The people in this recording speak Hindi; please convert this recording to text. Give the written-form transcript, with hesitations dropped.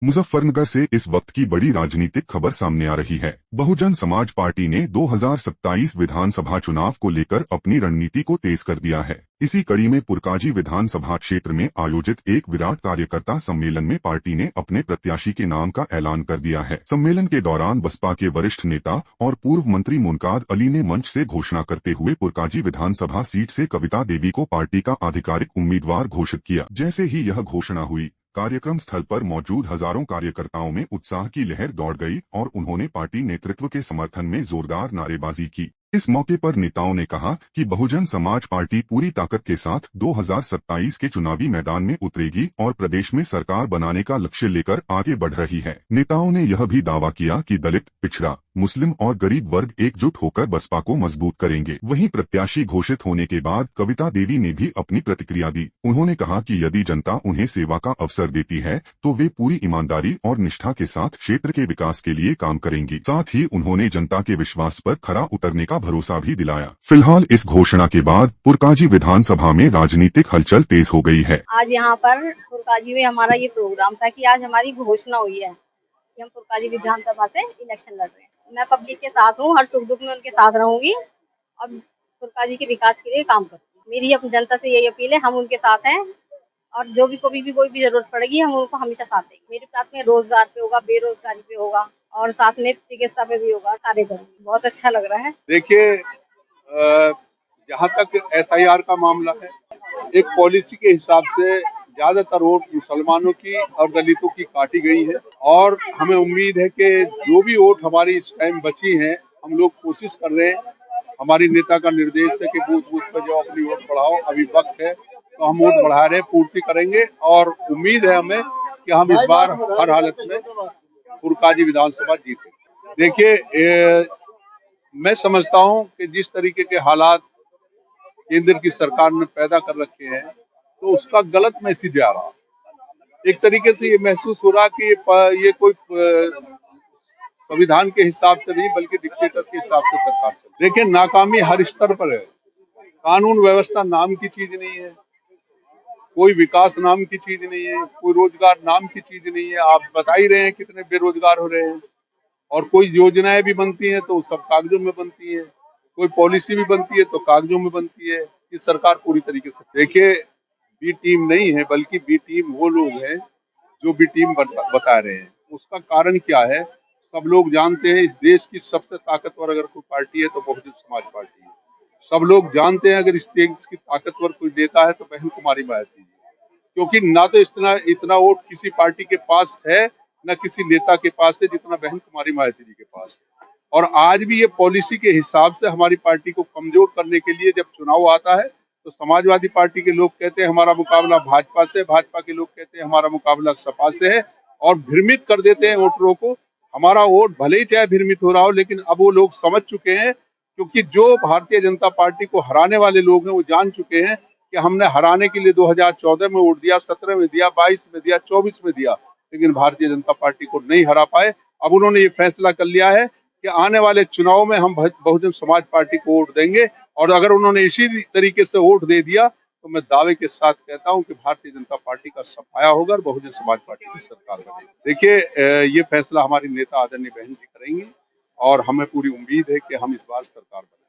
मुजफ्फरनगर से इस वक्त की बड़ी राजनीतिक खबर सामने आ रही है। बहुजन समाज पार्टी ने 2027 विधानसभा चुनाव को लेकर अपनी रणनीति को तेज कर दिया है। इसी कड़ी में पुरकाजी विधानसभा क्षेत्र में आयोजित एक विराट कार्यकर्ता सम्मेलन में पार्टी ने अपने प्रत्याशी के नाम का ऐलान कर दिया है। सम्मेलन के दौरान बसपा के वरिष्ठ नेता और पूर्व मंत्री मुनकाद अली ने मंच से घोषणा करते हुए पुरकाजी विधानसभा सीट से कविता देवी को पार्टी का आधिकारिक उम्मीदवार घोषित किया। जैसे ही यह घोषणा हुई, कार्यक्रम स्थल पर मौजूद हजारों कार्यकर्ताओं में उत्साह की लहर दौड़ गई और उन्होंने पार्टी नेतृत्व के समर्थन में जोरदार नारेबाजी की। इस मौके पर नेताओं ने कहा कि बहुजन समाज पार्टी पूरी ताकत के साथ 2027 के चुनावी मैदान में उतरेगी और प्रदेश में सरकार बनाने का लक्ष्य लेकर आगे बढ़ रही है। नेताओं ने यह भी दावा किया कि दलित, पिछड़ा, मुस्लिम और गरीब वर्ग एकजुट होकर बसपा को मजबूत करेंगे। वहीं प्रत्याशी घोषित होने के बाद कविता देवी ने भी अपनी प्रतिक्रिया दी। उन्होंने कहा कि यदि जनता उन्हें सेवा का अवसर देती है तो वे पूरी ईमानदारी और निष्ठा के साथ क्षेत्र के विकास के लिए काम करेंगी। साथ ही उन्होंने जनता के विश्वास पर खरा उतरने का भरोसा भी दिलाया। फिलहाल इस घोषणा के बाद पुरकाजी विधानसभा में राजनीतिक हलचल तेज हो गई है। आज यहाँ पर पुरकाजी में हमारा ये प्रोग्राम था कि आज हमारी घोषणा हुई है कि हम पुरकाजी विधानसभा से इलेक्शन लड़ रहे हैं। मैं पब्लिक के साथ हूँ, हर सुख दुख में उनके साथ रहूंगी और पुरकाजी के विकास के लिए काम करूंगी। मेरी अपनी जनता से यही अपील है, हम उनके साथ हैं और जो भी कभी भी कोई भी जरूरत पड़ेगी हम उनको हमेशा साथ देंगे। मेरे साथ में रोजगार पे होगा, बेरोजगारी पे होगा और साथ में चिकित्सा पे भी होगा, कार्य करूंगी। बहुत अच्छा लग रहा है। देखिए, जहाँ तक SIR का मामला है, एक पॉलिसी के हिसाब से ज्यादातर वोट मुसलमानों की और दलितों की काटी गई है और हमें उम्मीद है कि जो भी वोट हमारी इस टाइम बची हैं, हम लोग कोशिश कर रहे हैं। हमारी नेता का निर्देश है कि बूथ बूथ पर जो अपनी वोट बढ़ाओ, अभी वक्त है तो हम वोट बढ़ा रहे हैं, पूर्ति करेंगे और उम्मीद है हमें कि हम इस बार हर हालत में पुरकाजी विधानसभा जीतेंगे। देखिए, मैं समझता हूं कि जिस तरीके के हालात केंद्र की सरकार ने पैदा कर रखे हैं तो उसका गलत मैसेज आ रहा। एक तरीके से ये महसूस हो रहा कि ये कोई संविधान के हिसाब से नहीं बल्कि डिक्टेटर के हिसाब से सरकार चल। देखिए, नाकामी हर स्तर पर है। कानून व्यवस्था नाम की चीज नहीं है, कोई विकास नाम की चीज नहीं है, कोई रोजगार नाम की चीज नहीं है। आप बता ही रहे हैं कितने बेरोजगार हो रहे हैं और कोई योजनाएं भी बनती हैं तो सब कागजों में बनती है, कोई पॉलिसी भी बनती है तो कागजों में बनती है। इस सरकार पूरी तरीके से, देखिए, बी टीम नहीं है बल्कि बी टीम वो लोग हैं जो बी टीम बता रहे हैं। उसका कारण क्या है, सब लोग जानते हैं। इस देश की सबसे ताकतवर अगर कोई पार्टी है तो बहुजन समाज पार्टी है। सब लोग जानते हैं अगर इस देश की ताकतवर कोई नेता है तो बहन कुमारी मायावती जी, क्योंकि ना तो इतना वोट किसी पार्टी के पास है न किसी नेता के पास है जितना बहन कुमारी मायावती जी के पास है। और आज भी ये पॉलिसी के हिसाब से हमारी पार्टी को कमजोर करने के लिए जब चुनाव आता है तो समाजवादी पार्टी के लोग कहते हैं हमारा मुकाबला भाजपा से, भाजपा के लोग कहते हैं हमारा मुकाबला सपा से है और भ्रमित कर देते हैं वोटरों को। हमारा वोट भले ही चाहे भ्रमित हो रहा हो, लेकिन अब वो लोग समझ चुके हैं, क्योंकि जो भारतीय जनता पार्टी को हराने वाले लोग हैं वो जान चुके हैं कि हमने हराने के लिए 2014 में वोट दिया, 17 में दिया, 22 में दिया, 24 में दिया, लेकिन भारतीय जनता पार्टी को नहीं हरा पाए। अब उन्होंने ये फैसला कर लिया है कि आने वाले चुनाव में हम बहुजन समाज पार्टी को वोट देंगे और अगर उन्होंने इसी तरीके से वोट दे दिया तो मैं दावे के साथ कहता हूं कि भारतीय जनता पार्टी का सफाया होगा और बहुजन समाज पार्टी की सरकार बनेगी। देखिए, ये फैसला हमारी नेता आदरणीय बहन जी करेंगी और हमें पूरी उम्मीद है कि हम इस बार सरकार बनेंगे।